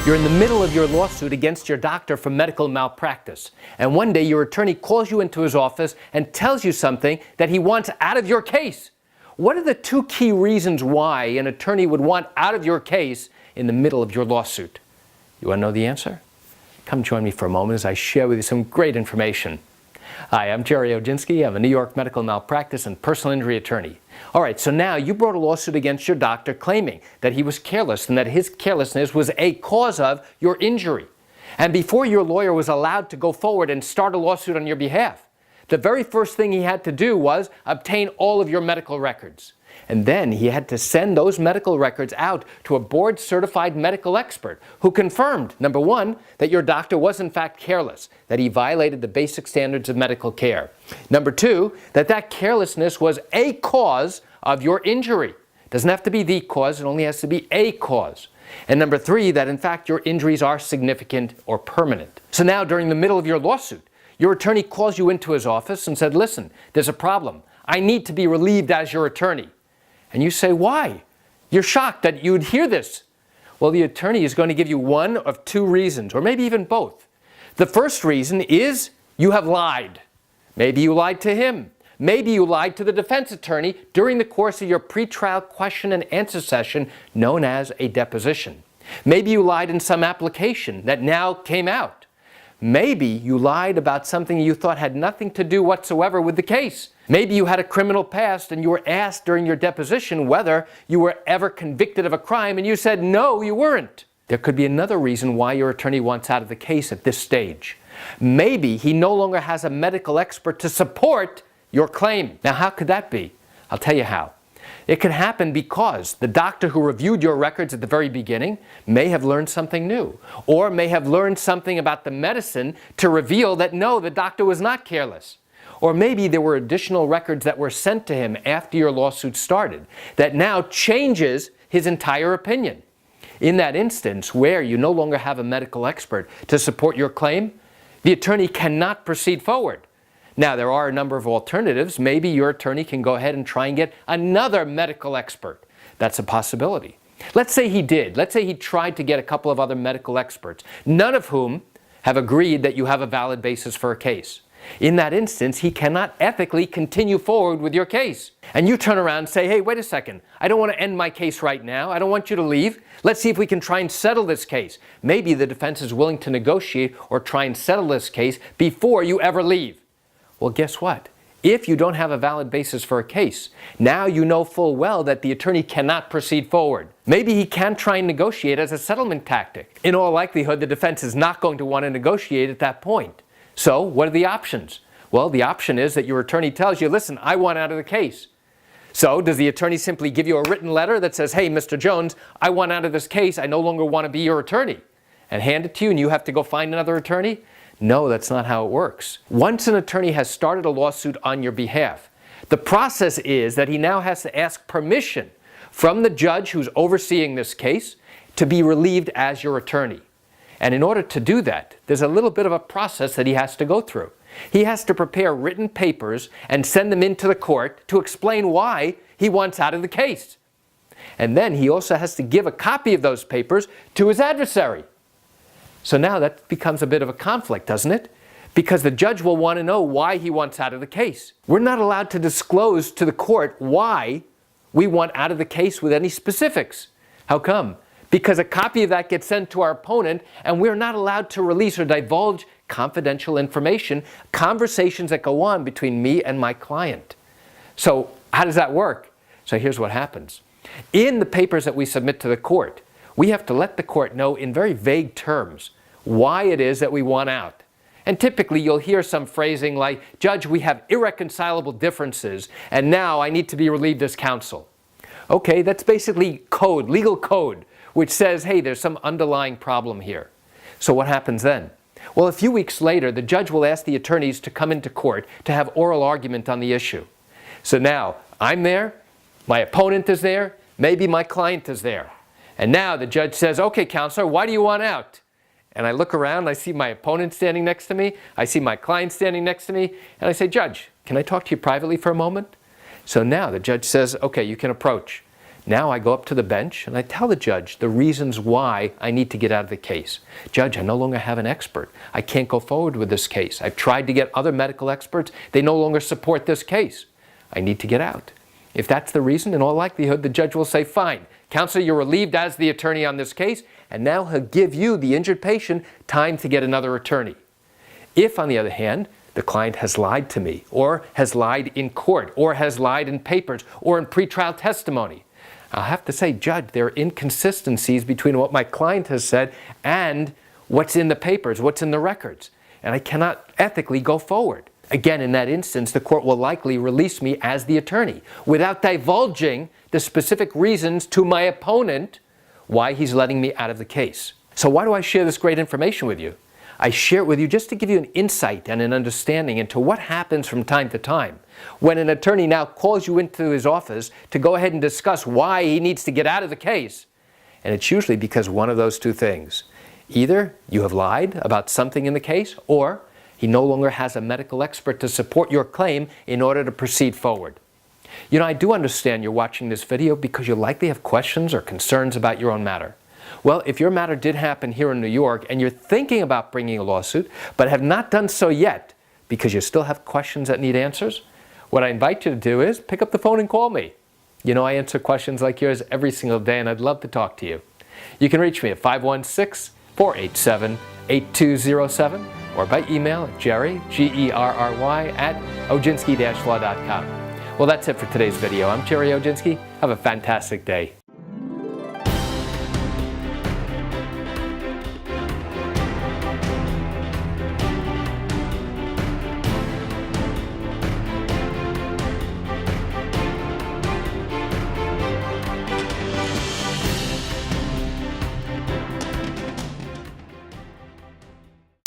You're in the middle of your lawsuit against your doctor for medical malpractice. And one day your attorney calls you into his office and tells you something that he wants out of your case. What are the two key reasons why an attorney would want out of your case in the middle of your lawsuit? You want to know the answer? Come join me for a moment as I share with you some great information. Hi, I'm Gerry Oginski. I'm a New York medical malpractice and personal injury attorney. All right, so now you brought a lawsuit against your doctor claiming that he was careless and that his carelessness was a cause of your injury. And before your lawyer was allowed to go forward and start a lawsuit on your behalf, the very first thing he had to do was obtain all of your medical records. And then he had to send those medical records out to a board-certified medical expert who confirmed, number one, that your doctor was in fact careless, that he violated the basic standards of medical care. Number two, that that carelessness was a cause of your injury. It doesn't have to be the cause, it only has to be a cause. And number three, that in fact your injuries are significant or permanent. So now during the middle of your lawsuit, your attorney calls you into his office and said, listen, there's a problem. I need to be relieved as your attorney. And you say, why? You're shocked that you'd hear this. Well, the attorney is going to give you one of two reasons, or maybe even both. The first reason is you have lied. Maybe you lied to him. Maybe you lied to the defense attorney during the course of your pretrial question and answer session known as a deposition. Maybe you lied in some application that now came out. Maybe you lied about something you thought had nothing to do whatsoever with the case. Maybe you had a criminal past and you were asked during your deposition whether you were ever convicted of a crime and you said no, you weren't. There could be another reason why your attorney wants out of the case at this stage. Maybe he no longer has a medical expert to support your claim. Now, how could that be? I'll tell you how. It could happen because the doctor who reviewed your records at the very beginning may have learned something new, or may have learned something about the medicine to reveal that no, the doctor was not careless. Or maybe there were additional records that were sent to him after your lawsuit started that now changes his entire opinion. In that instance, where you no longer have a medical expert to support your claim, the attorney cannot proceed forward. Now, there are a number of alternatives. Maybe your attorney can go ahead and try and get another medical expert. That's a possibility. Let's say he did. Let's say he tried to get a couple of other medical experts, none of whom have agreed that you have a valid basis for a case. In that instance, he cannot ethically continue forward with your case. And you turn around and say, hey, wait a second. I don't want to end my case right now. I don't want you to leave. Let's see if we can try and settle this case. Maybe the defense is willing to negotiate or try and settle this case before you ever leave. Well, guess what? If you don't have a valid basis for a case, now you know full well that the attorney cannot proceed forward. Maybe he can try and negotiate as a settlement tactic. In all likelihood, the defense is not going to want to negotiate at that point. So, what are the options? Well, the option is that your attorney tells you, listen, I want out of the case. So, does the attorney simply give you a written letter that says, hey, Mr. Jones, I want out of this case, I no longer want to be your attorney, and hand it to you and you have to go find another attorney? No, that's not how it works. Once an attorney has started a lawsuit on your behalf, the process is that he now has to ask permission from the judge who's overseeing this case to be relieved as your attorney. And in order to do that, there's a little bit of a process that he has to go through. He has to prepare written papers and send them into the court to explain why he wants out of the case. And then he also has to give a copy of those papers to his adversary. So now that becomes a bit of a conflict, doesn't it? Because the judge will want to know why he wants out of the case. We're not allowed to disclose to the court why we want out of the case with any specifics. How come? Because a copy of that gets sent to our opponent and we're not allowed to release or divulge confidential information, conversations that go on between me and my client. So how does that work? So here's what happens. In the papers that we submit to the court, we have to let the court know in very vague terms why it is that we want out. And typically you'll hear some phrasing like, Judge, we have irreconcilable differences and now I need to be relieved as counsel. Okay, that's basically code, legal code, which says, hey, there's some underlying problem here. So what happens then? Well, a few weeks later, the judge will ask the attorneys to come into court to have oral argument on the issue. So now I'm there, my opponent is there, maybe my client is there. And now the judge says, okay, counselor, why do you want out? And I look around, I see my opponent standing next to me, I see my client standing next to me, and I say, Judge, can I talk to you privately for a moment? So now the judge says, okay, you can approach. Now I go up to the bench and I tell the judge the reasons why I need to get out of the case. Judge, I no longer have an expert. I can't go forward with this case. I've tried to get other medical experts. They no longer support this case. I need to get out. If that's the reason, in all likelihood, the judge will say, fine, counsel, you're relieved as the attorney on this case, and now he'll give you, the injured patient, time to get another attorney. If, on the other hand, the client has lied to me, or has lied in court, or has lied in papers, or in pretrial testimony, I'll have to say, Judge, there are inconsistencies between what my client has said and what's in the papers, what's in the records, and I cannot ethically go forward. Again, in that instance, the court will likely release me as the attorney without divulging the specific reasons to my opponent why he's letting me out of the case. So why do I share this great information with you? I share it with you just to give you an insight and an understanding into what happens from time to time when an attorney now calls you into his office to go ahead and discuss why he needs to get out of the case. And it's usually because one of those two things. Either you have lied about something in the case, or he no longer has a medical expert to support your claim in order to proceed forward. You know, I do understand you're watching this video because you likely have questions or concerns about your own matter. Well, if your matter did happen here in New York and you're thinking about bringing a lawsuit but have not done so yet because you still have questions that need answers, what I invite you to do is pick up the phone and call me. You know, I answer questions like yours every single day and I'd love to talk to you. You can reach me at 516-487-8207 or by email at Gerry, Gerry, at Oginski-law.com. Well, that's it for today's video. I'm Gerry Oginski. Have a fantastic day.